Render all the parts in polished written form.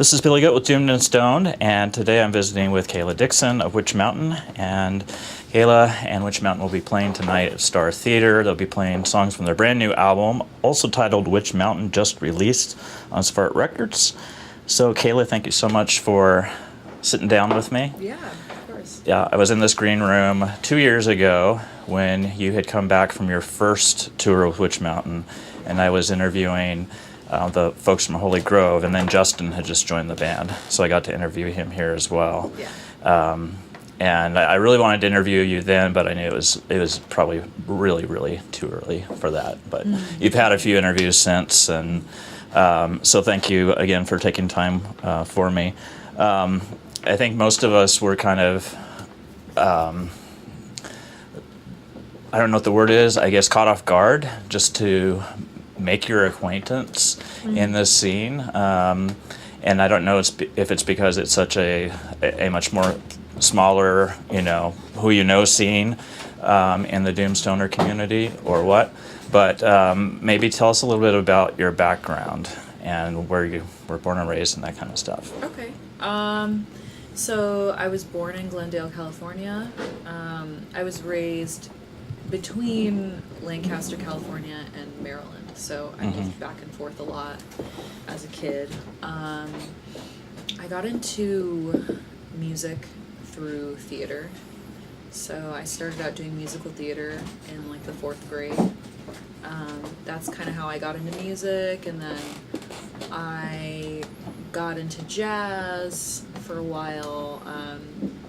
This is BillyGoat with Doomed and Stoned, and today I'm visiting with Kayla Dixon of Witch Mountain. And Kayla and Witch Mountain will be playing tonight at Star Theater. They'll be playing songs from their brand new album, also titled Witch Mountain, just released on Svart Records. So Kayla, thank you so much for sitting down with me. Yeah, of course. Yeah, I was in this green room 2 years ago when you had come back from your first tour with Witch Mountain, and I was interviewing the folks from Holy Grove, and then Justin had just joined the band, so I got to interview him here as well. Yeah. And I really wanted to interview you then, but I knew it was probably really too early for that. But you've had a few interviews since, and so thank you again for taking time for me. I think most of us were kind of, I don't know what the word is, I guess caught off guard just to make your acquaintance in this scene. And I don't know if it's because it's such a much more smaller, who you know scene in the Doomstoner community or what. But maybe tell us a little bit about your background and where you were born and raised and that kind of stuff. Okay. So I was born in Glendale, California. I was raised between Lancaster, California and Maryland. So I moved back and forth a lot as a kid. I got into music through theater. So I started out doing musical theater in like the 4th grade. That's kind of how I got into music, and then I got into jazz for a while,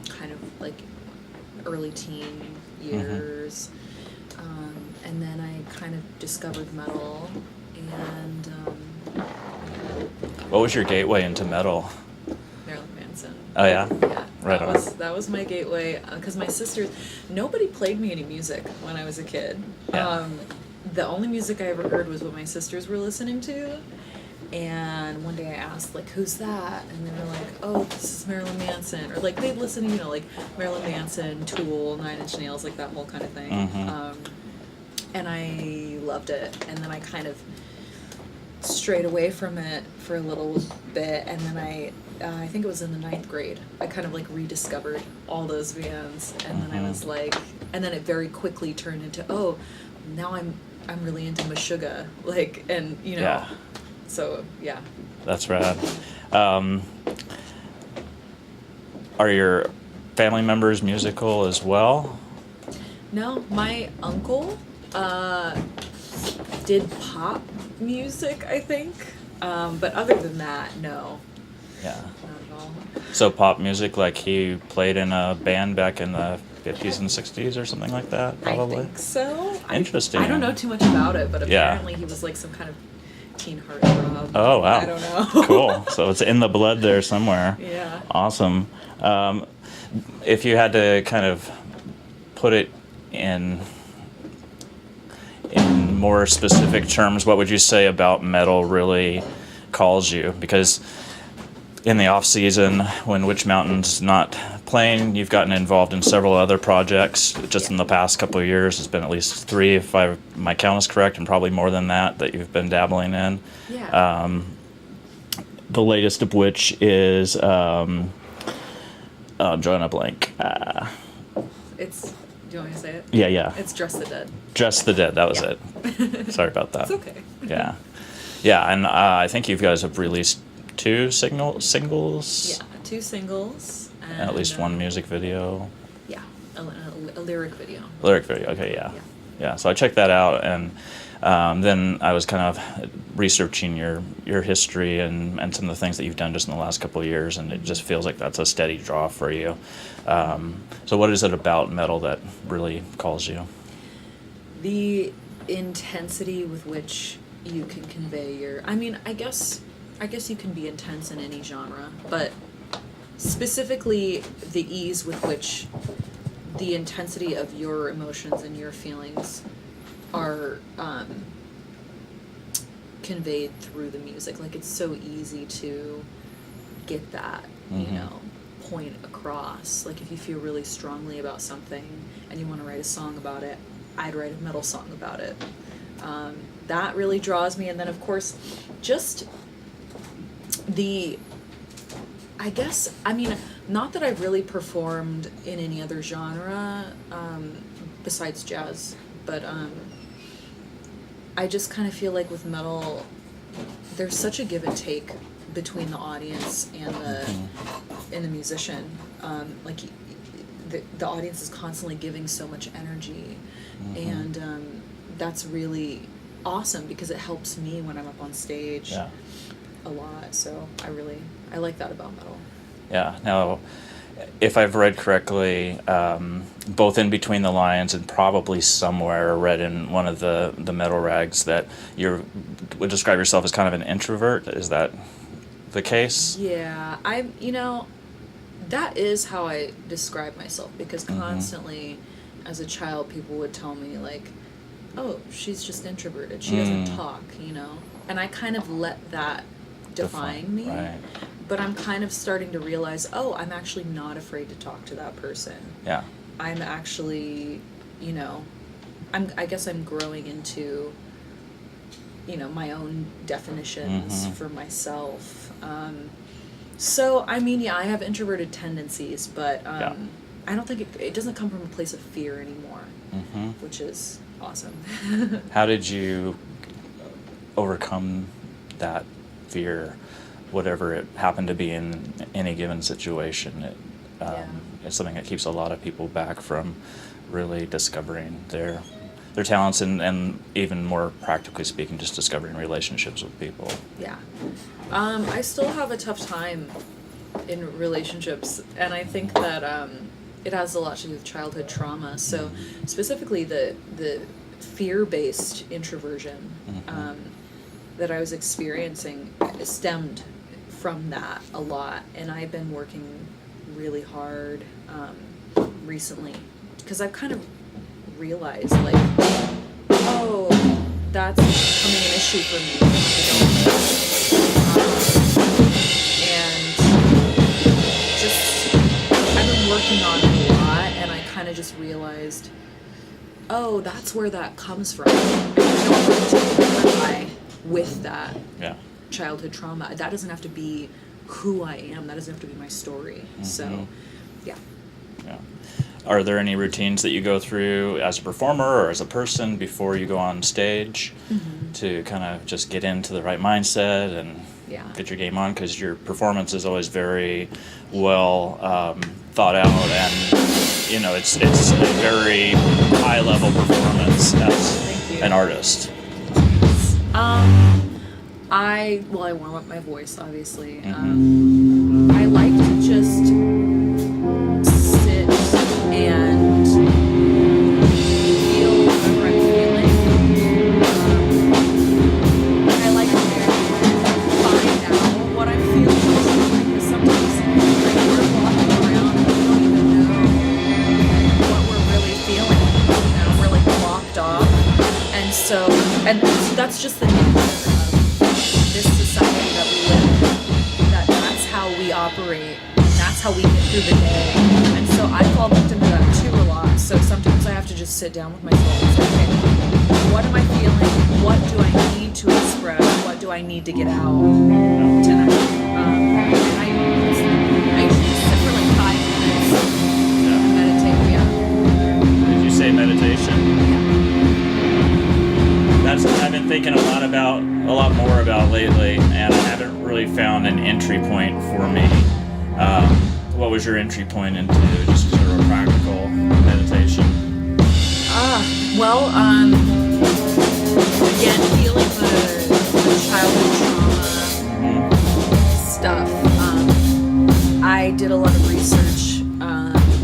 kind of like early teen years. And then I kind of discovered metal, and What was your gateway into metal? Marilyn Manson. Oh yeah? Yeah, Right that was my gateway, because my sisters, nobody played me any music when I was a kid. Yeah. The only music I ever heard was what my sisters were listening to, and one day I asked, like, who's that? And they were like, oh, this is Marilyn Manson. Or, like, they'd listen to, like, Marilyn Manson, Tool, Nine Inch Nails, like, that whole kind of thing. And I loved it. And then I kind of strayed away from it for a little bit. And then I think it was in the 9th grade, I kind of, like, rediscovered all those bands. And then I was like, and then it very quickly turned into, oh, now I'm really into Meshuggah. Like, and, Yeah. So, yeah. That's rad. Are your family members musical as well? No, my uncle did pop music, I think. But other than that, no. Yeah. Not at all. So pop music, like he played in a band back in the 50s and 60s or something like that, probably? I think so. Interesting. I don't know too much about it, but Yeah. apparently he was like some kind of teen heartthrob. Oh, wow. I don't know. Cool. So it's in the blood there somewhere. Yeah. Awesome. If you had to kind of put it in more specific terms, what would you say about metal really calls you? Because in the off season, when Witch Mountain's not playing, you've gotten involved in several other projects. Just in the past couple of years, it's been at least 3, if my count is correct, and probably more than that you've been dabbling in. Yeah. The latest of which is I'm drawing a blank. It's. Do you want me to say it? Yeah. It's Dress the Dead. Dress the Dead. That was Yeah. it. Sorry about that. It's okay. Yeah, and I think you guys have released 2 singles. Yeah, 2 singles. And at least 1 music video. Yeah, a lyric video. Lyric video. Okay, yeah. So I checked that out, and then I was kind of researching your history and some of the things that you've done just in the last couple of years, and it just feels like that's a steady draw for you. So what is it about metal that really calls you? The intensity with which you can convey your. I mean, I guess you can be intense in any genre, but specifically the ease with which the intensity of your emotions and your feelings are conveyed through the music. Like, it's so easy to get that, point across. Like, if you feel really strongly about something and you want to write a song about it, I'd write a metal song about it. That really draws me. And then, of course, just the I guess, I mean, not that I've really performed in any other genre besides jazz, but I just kind of feel like with metal, there's such a give and take between the audience and the musician. Like the audience is constantly giving so much energy, and that's really awesome because it helps me when I'm up on stage a lot. So I like that about metal. Yeah. Now, if I've read correctly, both in between the lines and probably somewhere read in one of the metal rags that you would describe yourself as kind of an introvert. Is that the case? Yeah, that is how I describe myself, because constantly as a child people would tell me like, oh, she's just introverted, she doesn't talk, and I kind of let that define me. Right. But I'm kind of starting to realize, oh, I'm actually not afraid to talk to that person. Yeah. I'm actually, I guess I'm growing into, my own definitions for myself. So, I mean, yeah, I have introverted tendencies, but I don't think it doesn't come from a place of fear anymore, which is awesome. How did you overcome that fear, whatever it happened to be in any given situation? It's something that keeps a lot of people back from really discovering their talents and even more practically speaking, just discovering relationships with people. Yeah. I still have a tough time in relationships, and I think that it has a lot to do with childhood trauma. So specifically the fear-based introversion that I was experiencing stemmed from that a lot, and I've been working really hard recently because I've kind of realized like, oh, that's becoming an issue for me. And just I've been working on it a lot, and I kind of just realized, oh, that's where that comes from. And I don't want to identify with that childhood trauma. That doesn't have to be who I am. That doesn't have to be my story. So, yeah. Are there any routines that you go through as a performer or as a person before you go on stage to kind of just get into the right mindset and get your game on? Because your performance is always very well thought out, and it's a very high level performance as an artist. I warm up my voice, obviously. I like to just sit and feel whatever I'm feeling. I like to find out what I'm feeling, because sometimes we're walking around and we don't even know what we're really feeling. We're like blocked off. And that's just the nature of this society that we live in, that's how we operate, that's how we get through the day. And so I fall victim to that too a lot. So sometimes I have to just sit down with myself and say, okay, what am I feeling? What do I need to express? What do I need to get out tonight? And I usually sit for like 5 minutes and meditate. Did you say meditation? Yeah. That's what I've been thinking a lot more about lately, and I haven't really found an entry point for me. What was your entry point into just sort of a practical meditation? Again, feeling the childhood trauma stuff. I did a lot of research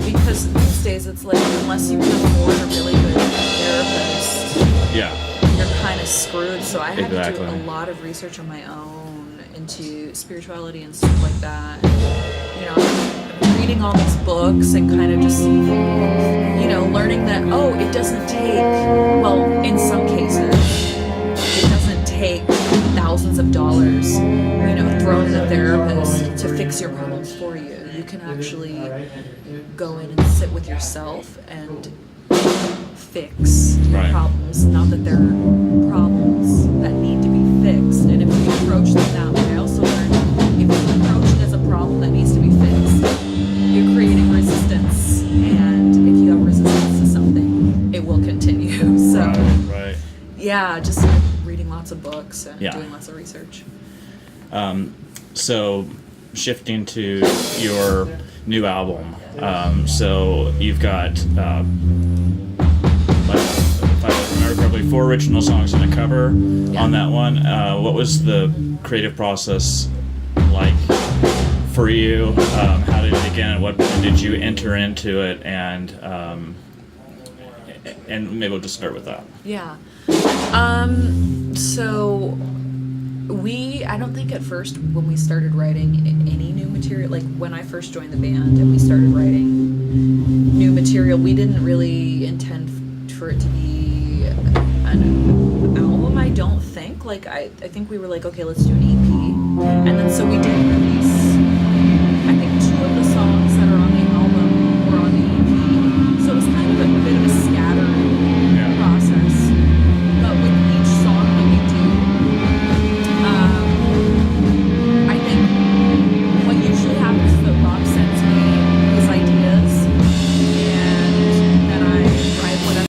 because these days it's like, unless you can afford a really good therapist, you're kind of screwed. So I had to do a lot of research on my own into spirituality and stuff like that. I've been reading all these books and kind of just, learning that, it doesn't take, in some cases, it doesn't take thousands of dollars, thrown at a therapist to fix your problems for you. You can actually go in and sit with yourself and fix your problems. Not that they're problems that need to be fixed. And if you approach them that way, I also learned if you approach it as a problem that needs to Yeah, just reading lots of books and Yeah. doing lots of research. So shifting to your new album, so you've got, if I remember correctly, 4 original songs and a cover on that one. What was the creative process like for you? How did it begin? At what point did you enter into it? And maybe we'll just start with that. Yeah. So I don't think at first when we started writing any new material, like when I first joined the band and we started writing new material, we didn't really intend for it to be an album, I don't think. Like, I think we were like, okay, let's do an EP. And then